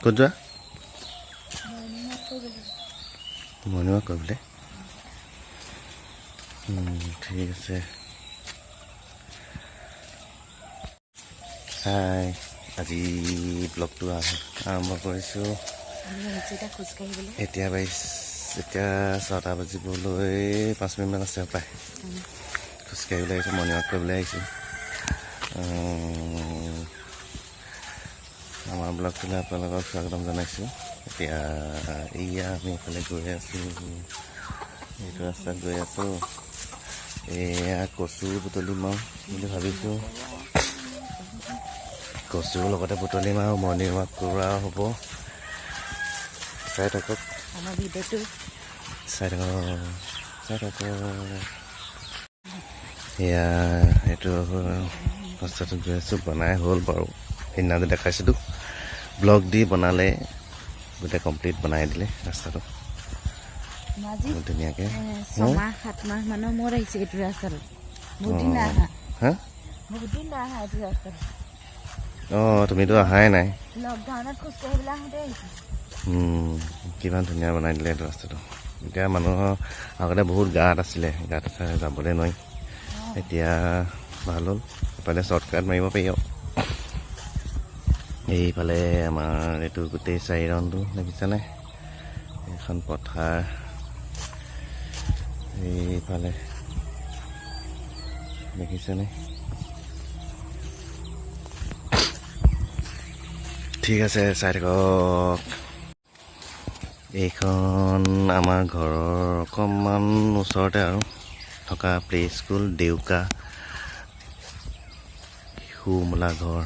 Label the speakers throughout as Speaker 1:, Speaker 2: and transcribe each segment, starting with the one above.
Speaker 1: ক'ত যোৱা morning walk কৰিবলৈ ঠিক আছে হাই আজি ব্লগটো আৰম্ভ কৰিছোঁ এতিয়া এতিয়া 6টা বাজিবলৈ 5 মিনিটমান আছে প্ৰায় খোজকাঢ়িবলৈ আহিছোঁ মৰ্ণিং ৱাক কৰিবলৈ আহিছোঁ আমাৰ ব্লগটোলৈ আপোনালোকক স্বাগতম জনাইছোঁ এতিয়া এয়া আমি এইফালে গৈ আছোঁ এইটো ৰাস্তাত গৈ আছোঁ এয়া কচু বুটলিম বুলি ভাবিছোঁ কচুৰ লগতে বুটলিম আৰু মৰ্ণিং ৱাক কৰা হ'ব চাই থাকক আমাৰ ভিডিঅ'টো চাই থাকক এয়া এইটো ৰাস্তাটোত গৈ আছোঁ বনাই হ'ল বাৰু সেইদিনা যে দেখাইছিলোঁ ব্লগ দি বনালে গোটেই কমপ্লিট বনাই দিলে ৰাস্তাটো ধুনীয়াকৈ
Speaker 2: 6-7 মাহ মানৰ মূৰত আহিছে এইটো ৰাস্তাটো বহুত দিন নাই অহা এইটো ৰাস্তাটো
Speaker 1: অঁ তুমিতো অহাই নাই
Speaker 2: লকডাউনত খোজকাঢ়িবলৈ আহোঁতে আহিছে
Speaker 1: কিমান ধুনীয়া বনাই দিলে এইটো ৰাস্তাটো এতিয়া মানুহৰ আগতে বহুত গাঁত আছিলে গাঁত যাবলৈ নোৱাৰি এতিয়া ভাল হ'ল এইফালে শ্বৰ্টকাট মাৰিব পাৰি আৰু এইফালে আমাৰ এইটো গোটেই 4 ৰাউণ্ডটো দেখিছানে এইখন পথাৰ এইফালে দেখিছেনে ঠিক আছে চাই থাকক এইখন আমাৰ ঘৰৰ অকণমান ওচৰতে আৰু থকা প্লে স্কুল দেউকা শিশুমূলা ঘৰ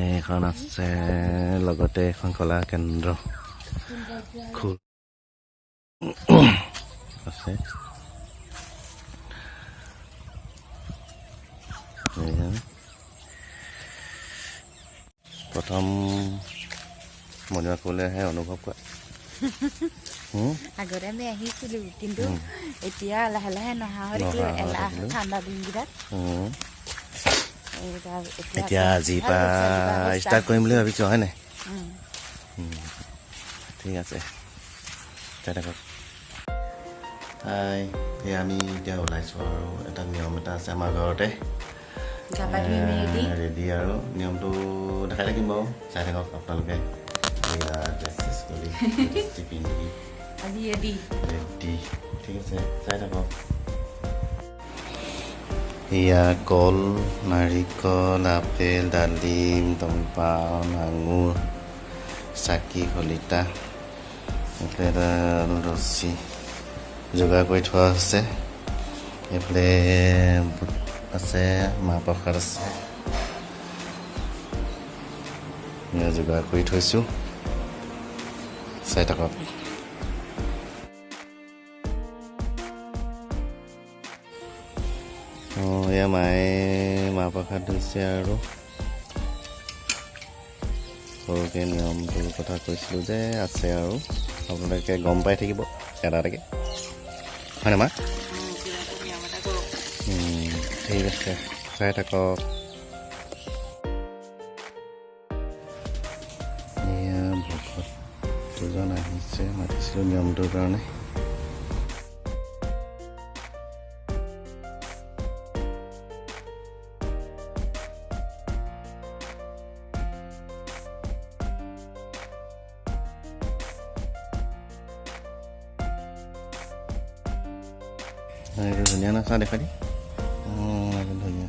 Speaker 1: এইখন আছে লগতে এখন কলা কেন্দ্ৰ খোল আছে প্ৰথম মৰ্ণিং ৱাক কৰিবলৈ আহে অনুভৱ কৰা
Speaker 2: আগতে আমি আহিছিলোঁ কিন্তু এতিয়া লাহে লাহে নহা হৈ এলাহ ঠাণ্ডা দিনকেইটাত
Speaker 1: এতিয়া আজিৰ পৰা ষ্টাৰ্ট কৰিম বুলি ভাবিছোঁ হয় নাই ঠিক আছে চাই থাকক হাই সেয়া আমি এতিয়া ওলাইছোঁ আৰু এটা নিয়ম এটা আছে আমাৰ ঘৰতে ৰেডি আৰু নিয়মটো দেখাই থাকিম বাৰু চাই থাকক আপোনালোকে ৰেডি ঠিক আছে চাই থাকক এয়া কল নাৰিকল আপেল ডালিম তলপাণ আঙুৰ চাকি শলিতা এইফালে ৰছী যোগাৰ কৰি থোৱা আছে এইফালে আছে মাহ প্ৰসাদ আছে যোগাৰ কৰি থৈছোঁ চাই থাকক এয়া মায়ে মাহ প্ৰসাদ দিছে আৰু সৰুকৈ নিয়মটোৰ কথা কৈছিলোঁ যে আছে আৰু আপোনালোকে গম পাই থাকিব এটা এটাকৈ হয়নে মা ঠিক আছে চাই থাকক এয়া ভকত দুজন আহিছে মাতিছিলোঁ নিয়মটোৰ কাৰণে এইটো ধুনীয়া না চাহ দেখা দি ধুনীয়া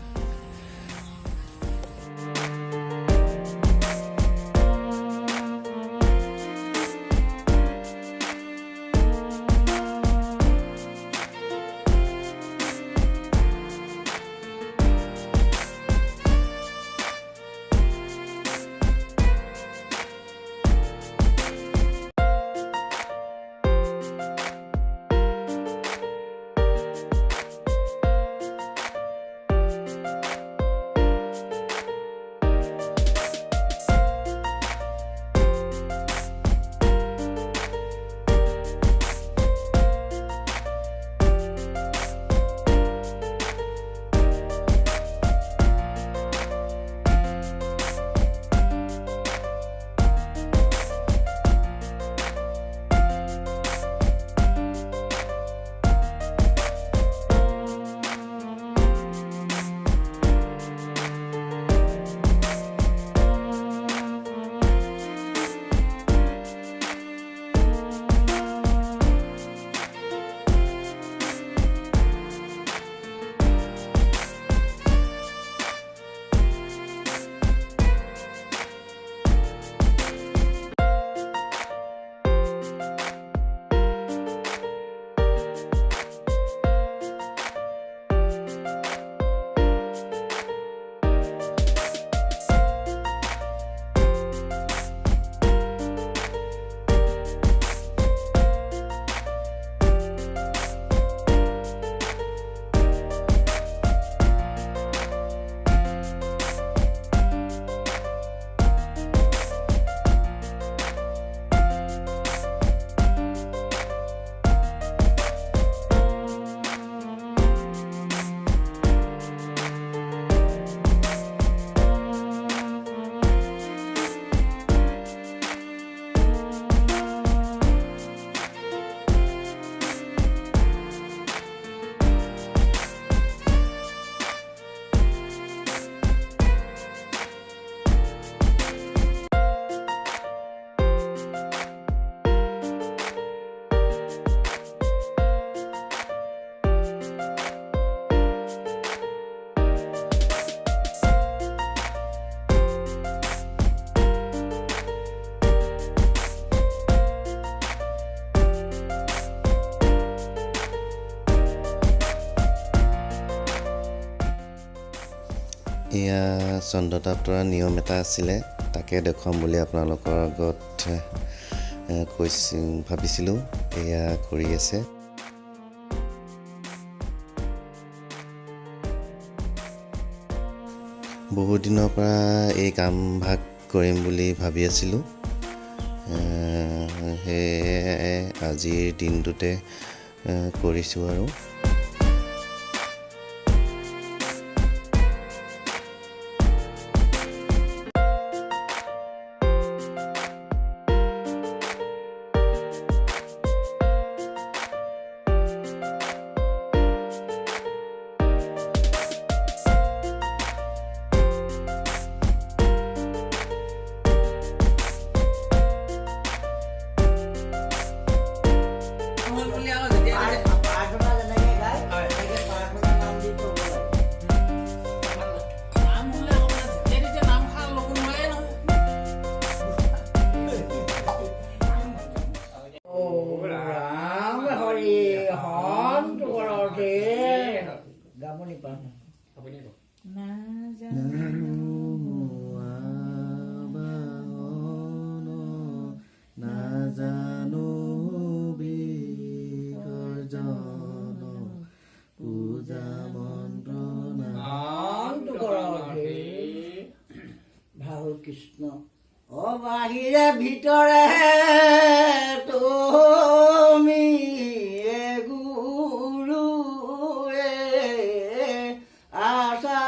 Speaker 1: এয়া চন্দ্ৰতাপ তৰা নিয়ম এটা আছিলে, তাকে দেখুৱাম বুলি আপোনালোকৰ আগত ভাবিছিলোঁ। এয়া কৰি আছে। বহুত দিনৰ পৰা এই কাম ভাগ কৰিম বুলি ভাবি আছিলোঁ। সেয়ে আজিৰ দিনটোতে কৰিছোঁ আৰু
Speaker 3: কৃষ্ণ অ বাহিৰে ভিতৰে তুমি গুৰুৱে আশা।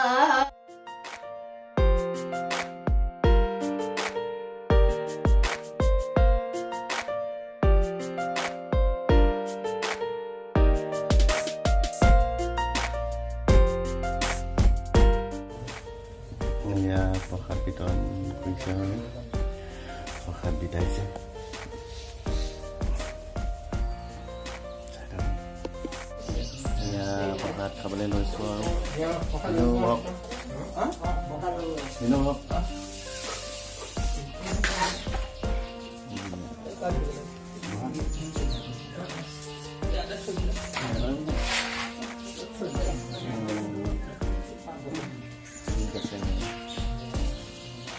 Speaker 1: এয়া প্ৰসাদ বিতৰণ কৰিছে আৰু প্ৰসাদ বিতাইছে। এয়া প্ৰসাদ খাবলৈ লৈছোঁ আৰু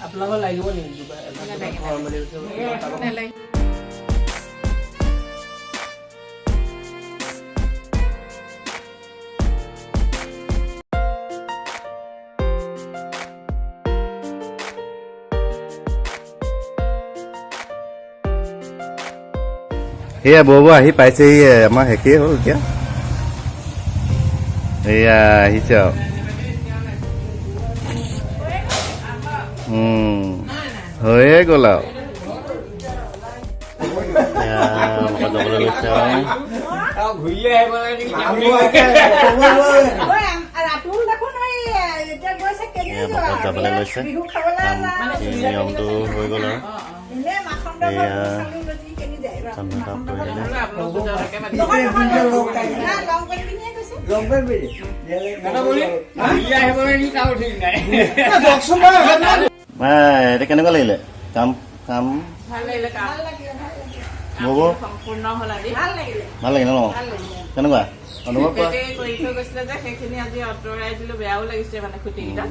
Speaker 4: আপোনালোকৰ লাগিব নেকি?
Speaker 1: সেয়া বৌ আহি পাইছেহি, আমাৰ শেষেই হ'ল এতিয়া। এয়া আহিছে আৰু হৈয়ে গ'ল আৰু যাবলৈ লৈছে আৰু যাবলৈ লৈছে। নিয়মটো হৈ গ'ল আৰু এয়া চন্দ্ৰতাপ কৰিলে। এতিয়া কেনেকুৱা লাগিলে কাম? কাম ভাল লাগিলে ন? কেনেকুৱা অনুভৱ কৰা?
Speaker 5: সেইখিনি আজি আঁতৰাই দিলো, বেয়াও লাগিছে মানে খুঁটিকেইটা।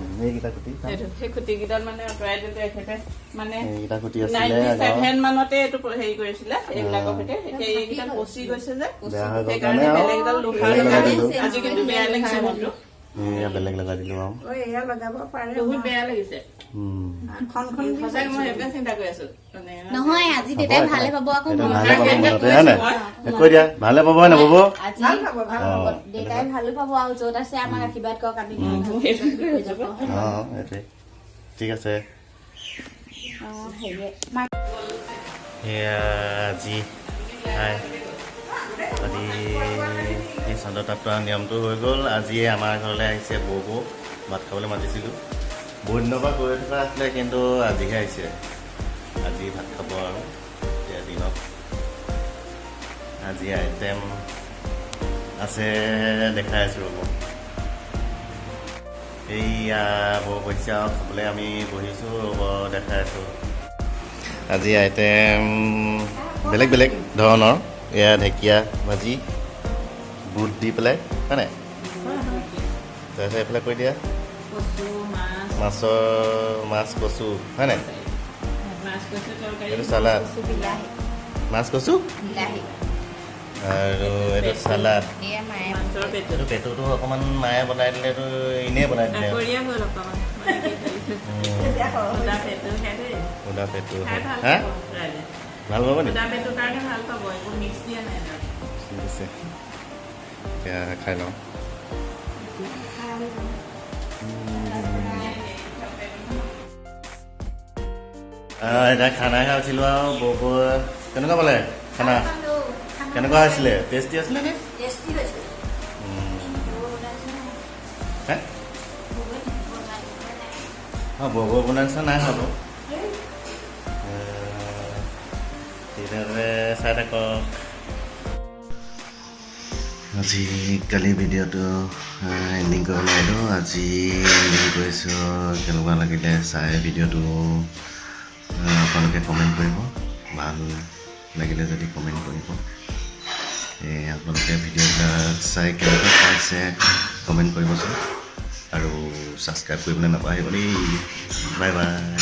Speaker 5: সেই খুঁটিকেইটাত মানে আঁতৰাই দিলো। এখেতে মানে 97 মানতে এইটো হেৰি কৰিছিলে এইবিলাকৰ সৈতে। এতিয়া এইকেইটা পচি গৈছে যে, সেইকাৰণে বেলেগ এডাল লোহাৰ লগাই দিলো। আজি কিন্তু বেয়া লাগিছে মনটো।
Speaker 1: বেলেগ লগাই দিলো আৰু
Speaker 5: বহুত বেয়া লাগিছে। সঁচাকে মই সেইটোকে চিন্তা কৰি আছো।
Speaker 2: নহয় আজি দেউতাই ভালে পাব আকৌ।
Speaker 1: কৈ দিয়া ভালে পাব হয় নাপাব?
Speaker 2: দেউতাই ভালো পাব আৰু য'ত আছে আমাক আশীৰ্বাদ কৰক। আমি
Speaker 1: ঠিক আছে। সেয়া আজি এই চন্দ্ৰতাপ তৰা নিয়মটো হৈ গ'ল। আজিয়ে আমাৰ ঘৰলৈ আহিছে বৌ ভাত খাবলৈ মাতিছিলোঁ। বহুত দিনৰ পৰা কৈ থকা আছিলে, কিন্তু আজিহে আহিছে। আজি ভাত খাব আৰু এতিয়া দিনত আজি আইটেম আছে দেখাই আছোঁ ৰ'ব। এইয়া বৌ কৈছে আৰু খাবলৈ আমি বহিছোঁ ৰ'ব, দেখাই আছোঁ। আজি আইটেম বেলেগ বেলেগ ধৰণৰ। এয়া ঢেকীয়া ভাজি, বুট দি পেলাই হয় নাই? তাৰপিছত এইফালে কৈ দিয়া
Speaker 5: কচু মাছ
Speaker 1: মাছ কচু হয় নাই
Speaker 5: মাছ কচু তৰকাৰী
Speaker 1: এইটো চালাড
Speaker 2: কচু বিলাহী
Speaker 1: মাছ কচু
Speaker 2: বিলাহী
Speaker 1: আৰু এইটো চালাড
Speaker 2: এয়া মায়ে
Speaker 5: মাছৰ পেটু
Speaker 1: এইটো পেটুটো অকণমান মায়ে বনাই দিলেতো এনেই বনাই দিলে
Speaker 5: ডাকৰীয়া হ'ল অকণমান সুদা পেটু খাই দেই
Speaker 1: সুদা পেটু
Speaker 5: খাই ভাল
Speaker 1: হা
Speaker 5: পাব ৰাইজে
Speaker 1: ভাল পাব নি
Speaker 5: সুদা পেটুৰ কাৰণে ভাল পাব একো মিক্স দিয়া নাই তাত
Speaker 1: ঠিক আছে এতিয়া খাই লওঁ এতিয়া খানা খাই উঠিলোঁ আৰু বৌ কেনেকুৱা পালে খানা কেনেকুৱা হৈছিলে টেষ্টি আছিলে নে হে অঁ বৌ বনাইছে নাই খাব তেতিয়াহ'লে চাই থাকক আজিকালি ভিডিঅ'টো এণ্ডিং কৰিব নোৱাৰিলোঁ আজি এণ্ডিং কৰিছোঁ কেনেকুৱা লাগিলে চাই ভিডিঅ'টো আপোনালোকে কমেণ্ট কৰিব ভাল লাগিলে যদি কমেণ্ট কৰিব আপোনালোকে ভিডিঅ'বিলাক চাই কেনেকুৱা পাইছে কমেণ্ট কৰিবচোন আৰু ছাবস্ক্ৰাইব কৰিবলৈ নাপাহৰিব দেই বাই বাই